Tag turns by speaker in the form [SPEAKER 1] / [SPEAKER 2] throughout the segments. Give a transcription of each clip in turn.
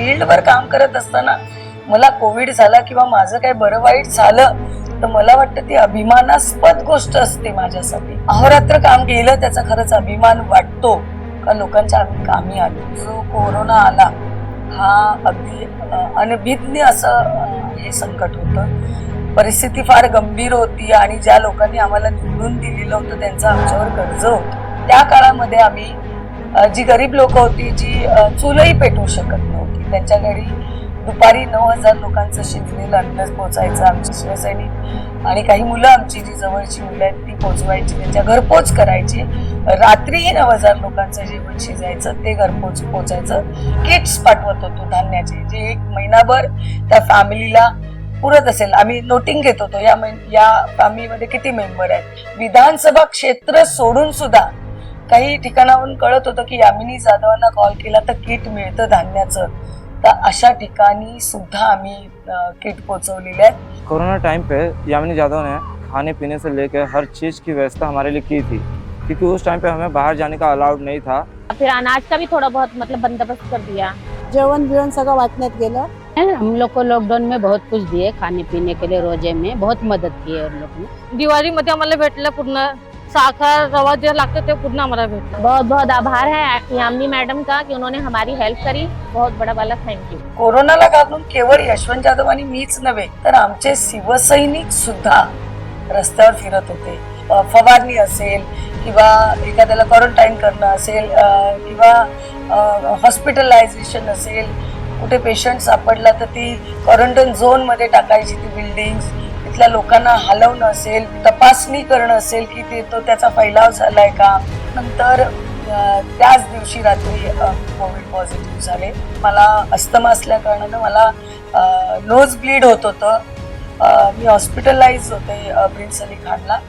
[SPEAKER 1] फील्डवर काम करत असताना मला कोविड झाला किंवा माझं काही बरं वाईट झालं तर मला वाटतं ती अभिमानास्पद गोष्ट असते माझ्यासाठी. अहोरात्र काम केलं त्याचा खरंच अभिमान वाटतो का लोकांच्या आम्ही कामी आलो. जो कोरोना आला हा अगदी अनभिज्ञ असं हे संकट होतं. परिस्थिती फार गंभीर होती आणि ज्या लोकांनी आम्हाला निवडून दिलेलं होतं त्यांचं आमच्यावर कर्ज होतं. त्या काळामध्ये आम्ही जी गरीब लोक होती जी चूलही पेटवू शकत नव्हती त्यांच्या घरी दुपारी 9,000 लोकांचं शिजलेलं अन्न पोचायचं. आमचे शिवसैनिक आणि काही मुलं आमची जी जवळची मुलं आहेत ती पोचवायची, त्यांच्या घरपोच करायची. रात्रीही 9,000 लोकांचं जेवण शिजायचं, ते घरपोच पोचायचं. किट्स पाठवत होतो धान्याचे जे एक महिनाभर त्या फॅमिलीला पुरत असेल. आम्ही नोटिंग घेत होतो या फॅमिलीमध्ये किती मेंबर आहेत. विधानसभा क्षेत्र सोडून सुद्धा काही ठिकाणाहून कळत होतं की यामिनी जाधवांना कॉल केला तर किट मिळतं धान्याचं. तर अशा ठिकाणी सुद्धा आम्ही किट पोहोचवलेले आहेत.
[SPEAKER 2] कोरोना टाइम पे यामिनी जाधव ने खाने पीने से लेकर हर चीज की व्यवस्था हमारे लिए की थी, क्योंकि उस टाइम पे हमें बाहर जाने का अलाउड नहीं था.
[SPEAKER 3] फिर अनाज का भी थोड़ा बहुत मतलब बंदोबस्त कर दिया.
[SPEAKER 4] जेवण बिवण सगळं वाटण्यात गेलं.
[SPEAKER 3] हम लोग को लॉकडाउन में बहुत कुछ दिए खाने पीने के लिए, रोजे में बहुत मदत की है उन लोग ने.
[SPEAKER 5] दिवाळी मध्ये आम्हाला भेटलं पूर्ण साखर रवा जे लागतं ते पूर्ण आम्हाला भेटलं.
[SPEAKER 3] बहुत बहुत आभार है यामिनी मैडम का कि उन्होंने हमारी हेल्प करी. बहुत बड़ा वाला थैंक यू.
[SPEAKER 1] कोरोनाला घाबरून केवळ यशवंत जाधव आणि मीच नव्हे तर आमचे शिवसैनिक सुद्धा रस्त्यावर फिरत होते. फवारणी असेल किंवा एखाद्याला क्वारंटाईन करणं असेल किंवा हॉस्पिटलायझेशन असेल, कुठे पेशंट सापडला तर ती क्वारंटाईन झोन मध्ये टाकायची ती बिल्डिंग, तिथल्या लोकांना हलवणं असेल, तपासणी करणं असेल की त्याचा फैलाव झालाय का. नंतर त्याच दिवशी रात्री कोविड पॉझिटिव्ह झाले. मला अस्थमा असल्या कारणानं मला नोज ब्लीड होत होतं. मी हॉस्पिटलाइज होते प्रिन्स अली खानला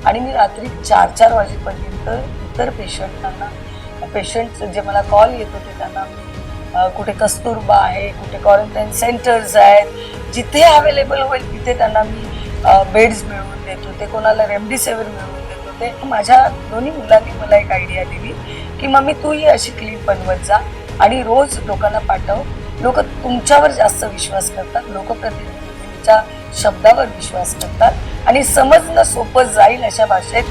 [SPEAKER 1] आणि मी रात्री 4-4 वाजेपर्यंत इतर पेशंट जे मला कॉल येत होते त्यांना मी कुठे कस्तुरबा आहे, कुठे क्वारंटाईन सेंटर्स आहेत, जिथे अवेलेबल होईल तिथे त्यांना मी बेड्स मिळवून देत होते, कोणाला रेमडेसिवीर मिळवून देत होते. माझ्या दोन्ही मुलांनी मला एक आयडिया दिली की मम्मी तूही अशी क्लिप बनवत जा आणि रोज लोकांना पाठव. लोक तुमच्यावर जास्त विश्वास करतात, लोकप्रतिनिधींच्या शब्दावर विश्वास करतात आणि समजणं सोपं जाईल अशा भाषेत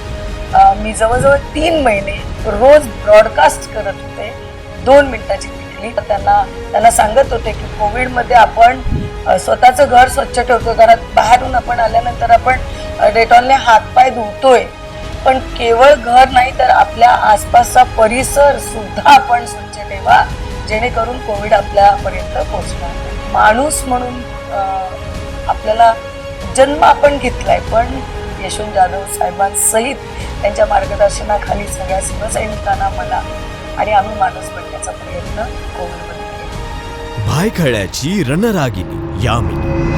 [SPEAKER 1] मी जवळजवळ 3 महिने रोज ब्रॉडकास्ट करत होते. 2 मिनिटाची क्लिप त्यांना सांगत होते की कोविडमध्ये आपण स्वतःचं घर स्वच्छ ठेवतो, घरात बाहेरून आपण आल्यानंतर आपण डेटॉलने हातपाय धुतोय, पण केवळ घर नाही तर आपल्या आसपासचा परिसर सुद्धा आपण स्वच्छ ठेवा जेणेकरून कोविड आपल्यापर्यंत पोहोचणार नाही. माणूस म्हणून आपल्याला जन्म आपण घेतलाय, पण यशवंत जाधव साहेबांसहित त्यांच्या मार्गदर्शनाखाली सगळ्या शिवसैनिकांना मला आणि आम्ही माणूस बनण्याचा प्रयत्न कोविडमध्ये केला.
[SPEAKER 6] भायखळ्याची रणरागिणी यामिनी.